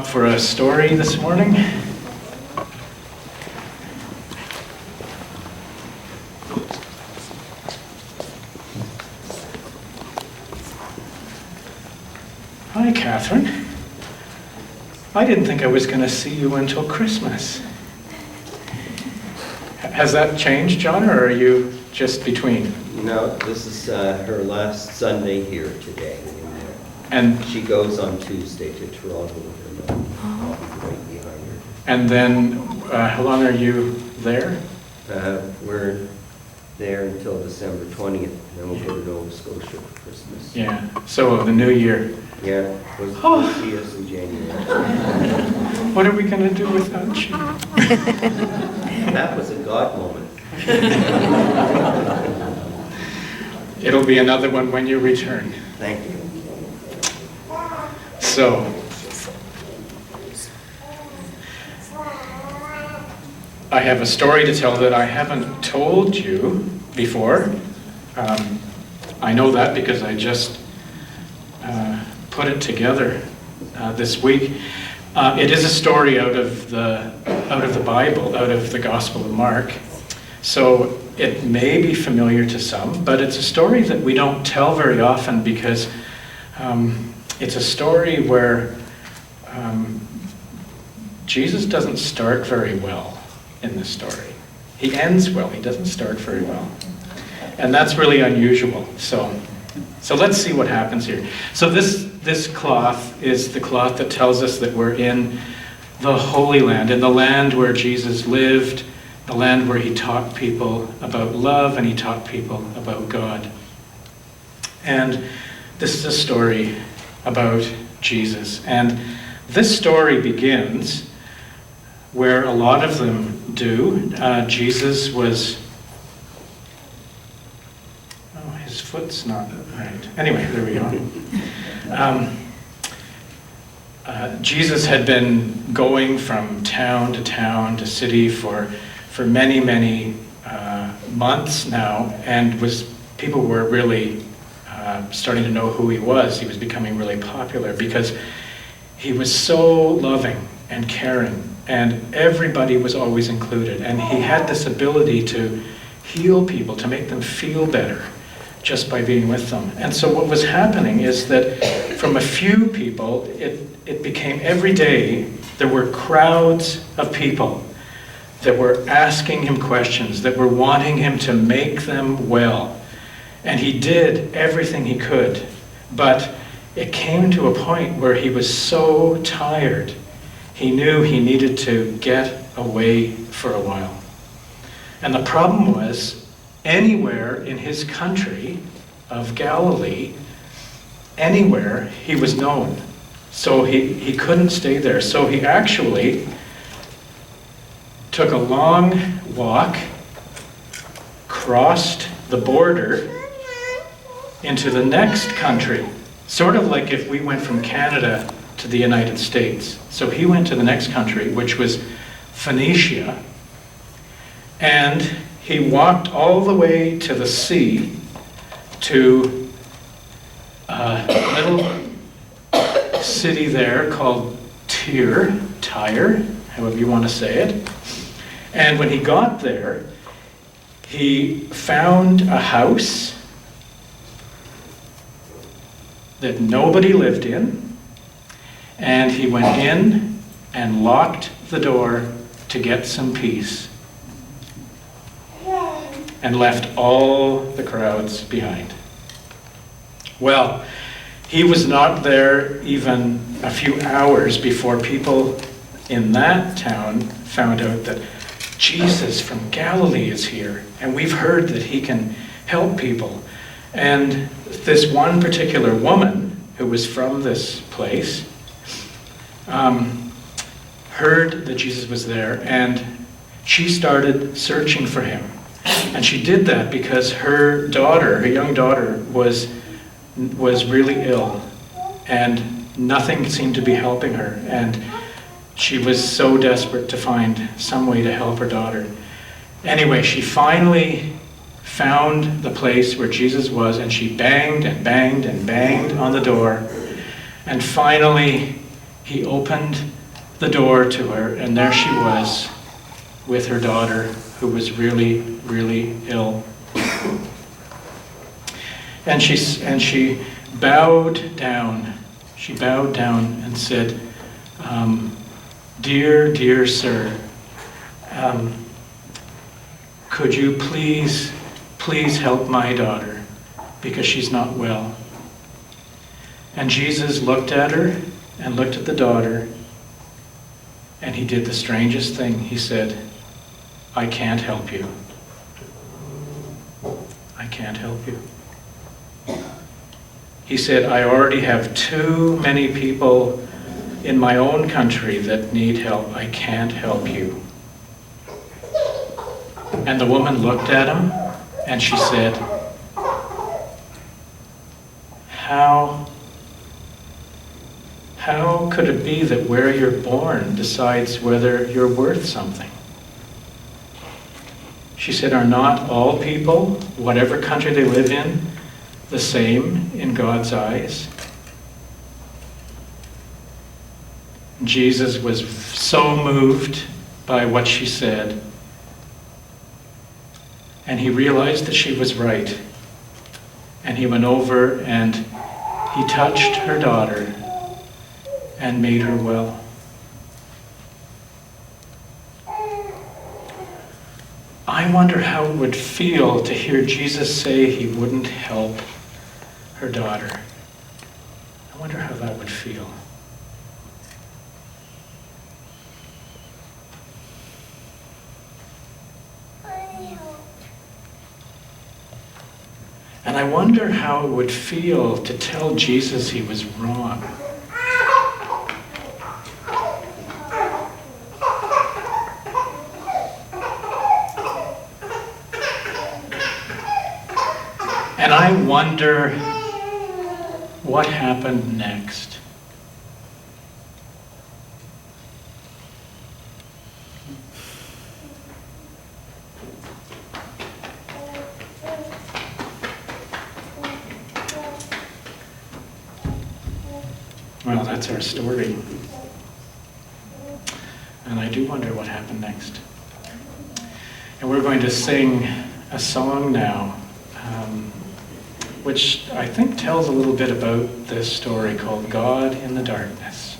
up for a story this morning? Hi, Catherine. I didn't think I was going to see you until Christmas. Has that changed, John, or are you just between? No, this is her last Sunday here today. And she goes on Tuesday to Toronto with her mom. I'll be right behind her. And then, how long are you there? We're there until December 20th, then we'll go to Nova Scotia for Christmas. Yeah, so the new year. Yeah, we'll see us in January. What are we going to do without you? That was a God moment. It'll be another one when you return. Thank you. So, I have a story to tell that I haven't told you before. I know that because I just put it together this week. It is a story out of the Bible, out of the Gospel of Mark. So it may be familiar to some, but it's a story that we don't tell very often because it's a story where Jesus doesn't start very well in this story. He ends well, he doesn't start very well. And that's really unusual. So let's see what happens here. So this cloth is the cloth that tells us that we're in the Holy Land, in the land where Jesus lived, the land where he taught people about love and he taught people about God. And this is a story about Jesus. And this story begins where a lot of them do. Jesus was... Oh, his foot's not right. Anyway, there we go. Jesus had been going from town to city for many, many months now, and people were really starting to know who he was. He was becoming really popular because he was so loving and caring, and everybody was always included. And he had this ability to heal people, to make them feel better just by being with them. And so what was happening is that from a few people, it became every day there were crowds of people that were asking him questions, that were wanting him to make them well. And he did everything he could, but it came to a point where he was so tired, he knew he needed to get away for a while. And the problem was, anywhere in his country of Galilee, anywhere, he was known. So he couldn't stay there. So he actually took a long walk, crossed the border into the next country, sort of like if we went from Canada to the United States. So he went to the next country, which was Phoenicia, and he walked all the way to the sea, to a little city there called Tyre, however you want to say it. And when he got there, he found a house that nobody lived in, and he went in and locked the door to get some peace and left all the crowds behind. Well, he was not there even a few hours before people in that town found out that Jesus from Galilee is here, and we've heard that he can help people. And this one particular woman who was from this place heard that Jesus was there, and she started searching for him. And she did that because her young daughter, was really ill, and nothing seemed to be helping her. And she was so desperate to find some way to help her daughter. Anyway, she finally found the place where Jesus was, and she banged and banged and banged on the door. And finally, he opened the door to her, and there she was with her daughter, who was really, really ill. And she bowed down. She bowed down and said, dear sir, could you please help my daughter, because she's not well. And Jesus looked at her and looked at the daughter, and he did the strangest thing. He said, I can't help you. I can't help you. He said, I already have too many people in my own country that need help. I can't help you. And the woman looked at him and she said, How could it be that where you're born decides whether you're worth something? She said, are not all people, whatever country they live in, the same in God's eyes? Jesus was so moved by what she said, and he realized that she was right. And he went over and he touched her daughter and made her well. I wonder how it would feel to hear Jesus say he wouldn't help her daughter. I wonder how that would feel. And I wonder how it would feel to tell Jesus he was wrong. And I wonder what happened next. Well, that's our story. And I do wonder what happened next. And we're going to sing a song now, which I think tells a little bit about this story called God in the Darkness.